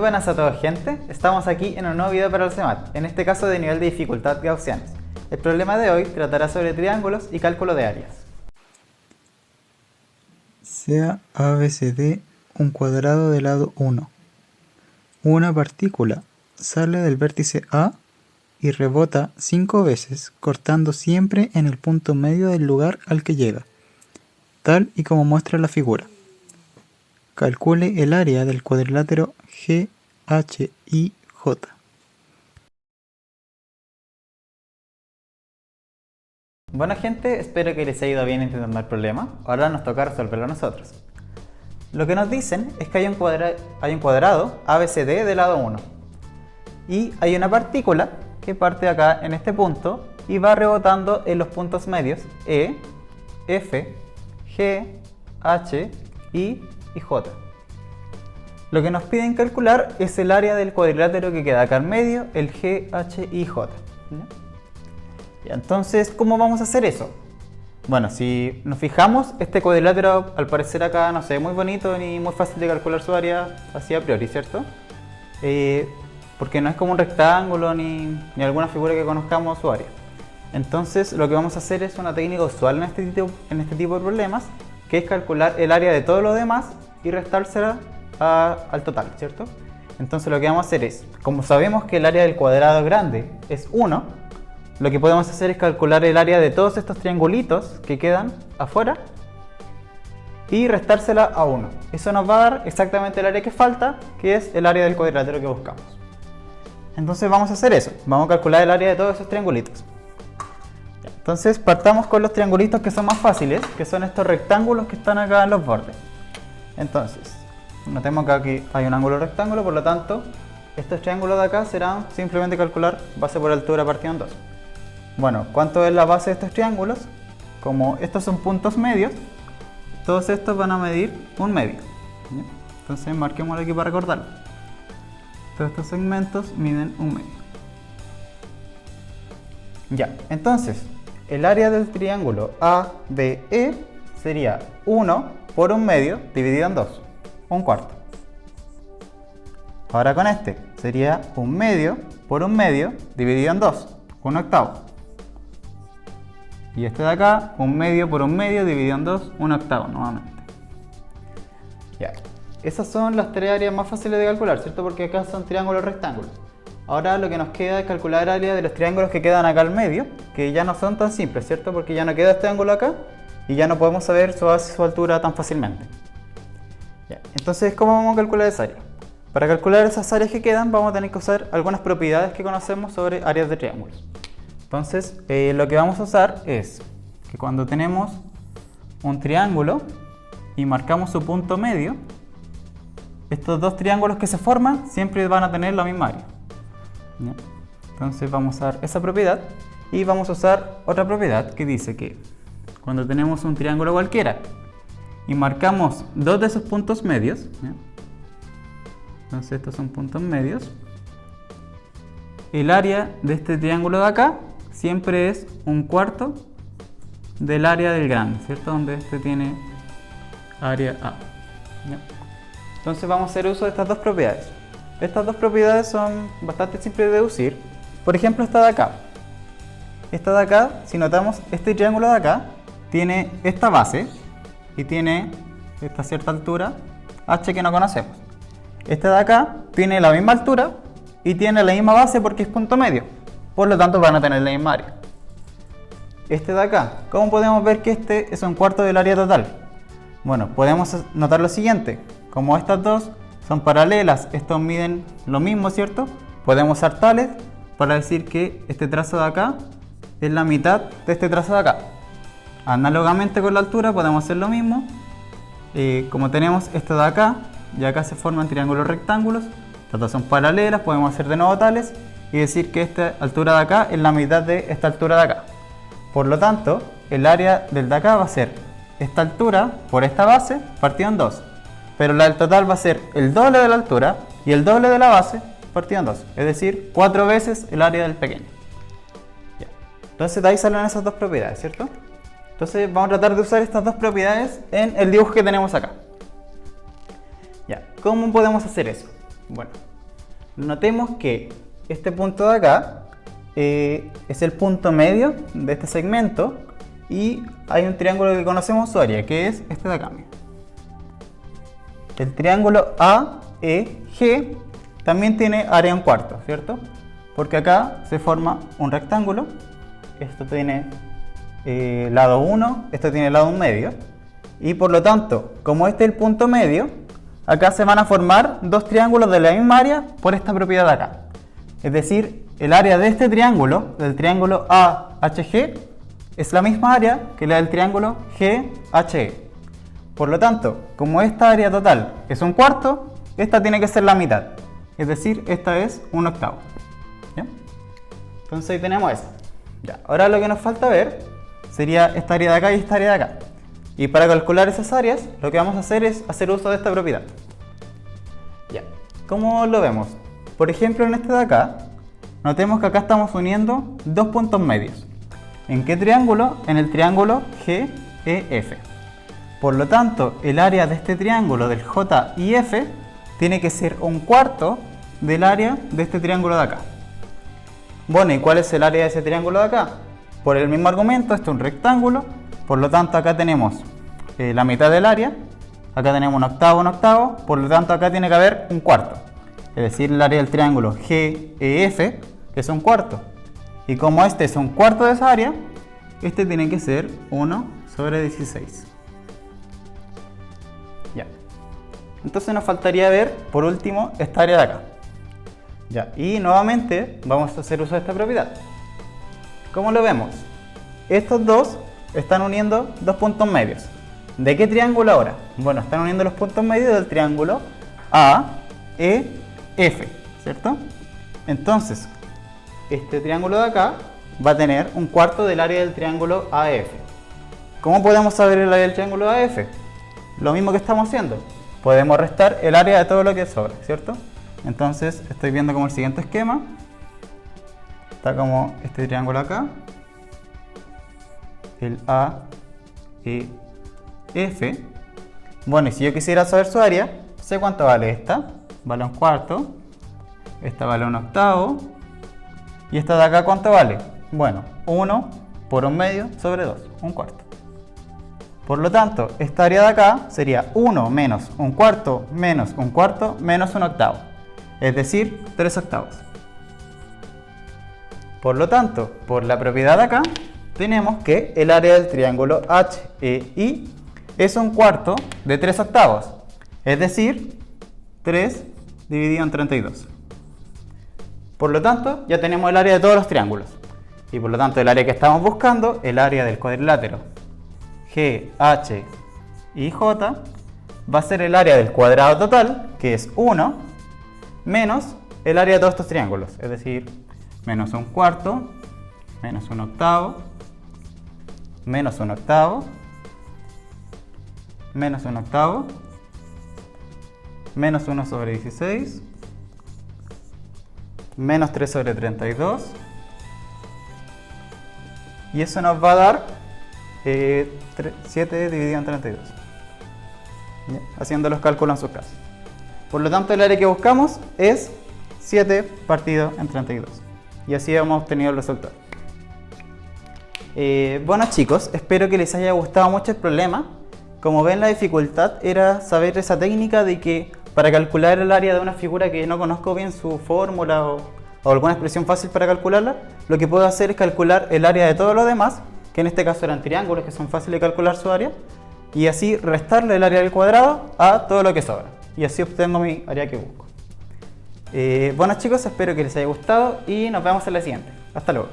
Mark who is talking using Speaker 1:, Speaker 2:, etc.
Speaker 1: Muy buenas a todos, gente. Estamos aquí en un nuevo video para el CEMAT, en este caso de nivel de dificultad gaussianos. El problema de hoy tratará sobre triángulos y cálculo de áreas.
Speaker 2: Sea ABCD un cuadrado de lado 1. Una partícula sale del vértice A y rebota 5 veces, cortando siempre en el punto medio del lugar al que llega, tal y como muestra la figura. Calcule el área del cuadrilátero GHIJ.
Speaker 1: Bueno, gente, espero que les haya ido bien entendiendo el problema. Ahora nos toca resolverlo a nosotros. Lo que nos dicen es que hay un cuadrado ABCD de lado 1 y hay una partícula que parte acá en este punto y va rebotando en los puntos medios E, F, G, H, I y J. Lo que nos piden calcular es el área del cuadrilátero que queda acá en medio, el G, H, I, J. Entonces, ¿cómo vamos a hacer eso? Bueno, si nos fijamos, este cuadrilátero al parecer acá no se ve muy bonito ni muy fácil de calcular su área así a priori, ¿cierto? Porque no es como un rectángulo ni alguna figura que conozcamos su área. Entonces, lo que vamos a hacer es una técnica usual en este tipo de problemas, que es calcular el área de todo lo demás y restársela al total, ¿cierto? Entonces, lo que vamos a hacer es, como sabemos que el área del cuadrado grande es 1, lo que podemos hacer es calcular el área de todos estos triangulitos que quedan afuera y restársela a 1. Eso nos va a dar exactamente el área que falta, que es el área del cuadrilátero que buscamos. Entonces vamos a hacer eso, vamos a calcular el área de todos esos triangulitos. Entonces partamos con los triangulitos que son más fáciles, que son estos rectángulos que están acá en los bordes. Entonces, notemos que aquí hay un ángulo rectángulo, por lo tanto, estos triángulos de acá serán simplemente calcular base por altura partido en 2. Bueno, ¿cuánto es la base de estos triángulos? Como estos son puntos medios, todos estos van a medir un medio. Entonces marquémoslo aquí para recordarlo. Todos estos segmentos miden un medio. Ya, entonces, el área del triángulo ADE sería 1 por un medio dividido en 2, un cuarto. Ahora con este sería un medio por un medio dividido en 2, un octavo. Y este de acá, un medio por un medio dividido en 2, un octavo nuevamente. Ya. Esas son las tres áreas más fáciles de calcular, ¿cierto? Porque acá son triángulos rectángulos. Ahora lo que nos queda es calcular el área de los triángulos que quedan acá al medio, que ya no son tan simples, ¿cierto? Porque ya no queda este ángulo acá y ya no podemos saber su base y su altura tan fácilmente. Ya. Entonces, ¿cómo vamos a calcular esa área? Para calcular esas áreas que quedan vamos a tener que usar algunas propiedades que conocemos sobre áreas de triángulos. Entonces, lo que vamos a usar es que cuando tenemos un triángulo y marcamos su punto medio, estos dos triángulos que se forman siempre van a tener la misma área. ¿Ya? Entonces vamos a usar esa propiedad y vamos a usar otra propiedad que dice que cuando tenemos un triángulo cualquiera y marcamos dos de esos puntos medios, ¿ya? Entonces estos son puntos medios, el área de este triángulo de acá siempre es un cuarto del área del grande, ¿cierto? Donde este tiene área A. ¿Ya? Entonces vamos a hacer uso de estas dos propiedades. Estas dos propiedades son bastante simples de deducir. Por ejemplo, esta de acá. Esta de acá, si notamos, este triángulo de acá tiene esta base y tiene esta cierta altura h que no conocemos. Este de acá tiene la misma altura y tiene la misma base porque es punto medio. Por lo tanto van a tener la misma área. Este de acá, ¿cómo podemos ver que este es un cuarto del área total? Bueno, podemos notar lo siguiente. Como estas dos son paralelas, estos miden lo mismo, ¿cierto? Podemos usar tales para decir que este trazo de acá es la mitad de este trazo de acá. Análogamente con la altura podemos hacer lo mismo. Como tenemos esto de acá y acá se forman triángulos rectángulos, estas dos son paralelas, podemos hacer de nuevo tales y decir que esta altura de acá es la mitad de esta altura de acá. Por lo tanto, el área del de acá va a ser esta altura por esta base partido en 2. Pero la del total va a ser el doble de la altura y el doble de la base partido en 2. Es decir, 4 veces el área del pequeño. Ya. Entonces de ahí salen esas dos propiedades, ¿cierto? Entonces vamos a tratar de usar estas dos propiedades en el dibujo que tenemos acá. Ya. ¿Cómo podemos hacer eso? Bueno, Notemos que este punto de acá es el punto medio de este segmento y hay un triángulo que conocemos su área, que es este de acá. El triángulo AEG también tiene área 1/4, ¿cierto? Porque acá se forma un rectángulo, esto tiene lado 1, esto tiene lado 1 medio, y por lo tanto, como este es el punto medio, acá se van a formar dos triángulos de la misma área por esta propiedad de acá. Es decir, el área de este triángulo, del triángulo AHG, es la misma área que la del triángulo GHE. Por lo tanto, como esta área total es 1/4, esta tiene que ser la mitad. Es decir, esta es 1/8. ¿Ya? Entonces ahí tenemos eso. Ya. Ahora lo que nos falta ver sería esta área de acá y esta área de acá. Y para calcular esas áreas, lo que vamos a hacer es hacer uso de esta propiedad. Ya. ¿Cómo lo vemos? Por ejemplo, en este de acá, notemos que acá estamos uniendo dos puntos medios. ¿En qué triángulo? En el triángulo GEF. Por lo tanto, el área de este triángulo del JIF tiene que ser 1/4 del área de este triángulo de acá. Bueno, ¿y cuál es el área de ese triángulo de acá? Por el mismo argumento, esto es un rectángulo, por lo tanto acá tenemos la mitad del área, acá tenemos 1/8, por lo tanto acá tiene que haber 1/4. Es decir, el área del triángulo GEF es 1/4. Y como este es 1/4 de esa área, este tiene que ser 1/16. Ya. Entonces nos faltaría ver, por último, esta área de acá. Ya. Y nuevamente vamos a hacer uso de esta propiedad. ¿Cómo lo vemos? Estos dos están uniendo dos puntos medios. ¿De qué triángulo ahora? Bueno, están uniendo los puntos medios del triángulo AEF, ¿cierto? Entonces, este triángulo de acá va a tener 1/4 del área del triángulo AF. ¿Cómo podemos saber el área del triángulo AF? Lo mismo que estamos haciendo. Podemos restar el área de todo lo que sobra, ¿cierto? Entonces estoy viendo como el siguiente esquema. Está como este triángulo acá. El AEF. Bueno, y si yo quisiera saber su área, sé cuánto vale esta. Vale 1/4. Esta vale 1/8. ¿Y esta de acá cuánto vale? Bueno, 1 por 1/2 sobre 2, 1/4. Por lo tanto, esta área de acá sería 1 menos 1/4 menos 1/4 menos 1/8. Es decir, 3/8. Por lo tanto, por la propiedad de acá, tenemos que el área del triángulo HEI es 1/4 de 3/8. Es decir, 3 dividido en 32. Por lo tanto, ya tenemos el área de todos los triángulos. Y por lo tanto, el área que estamos buscando, el área del cuadrilátero GHIJ, va a ser el área del cuadrado total, que es 1, menos el área de todos estos triángulos. Es decir, menos 1/4, menos 1/8, menos 1/8, menos 1/8, menos 1 sobre 16, menos 3 sobre 32, y eso nos va a dar 7 dividido en 32, ¿ya? Haciendo los cálculos en sus casas. Por lo tanto, el área que buscamos es 7 partido en 32, y así hemos obtenido el resultado. Bueno chicos, espero que les haya gustado mucho el problema. Como ven, la dificultad era saber esa técnica de que para calcular el área de una figura que no conozco bien su fórmula o alguna expresión fácil para calcularla, lo que puedo hacer es calcular el área de todo lo demás, que en este caso eran triángulos que son fáciles de calcular su área, y así restarle el área del cuadrado a todo lo que sobra. Y así obtengo mi área que busco. Bueno chicos, espero que les haya gustado y nos vemos en la siguiente. Hasta luego.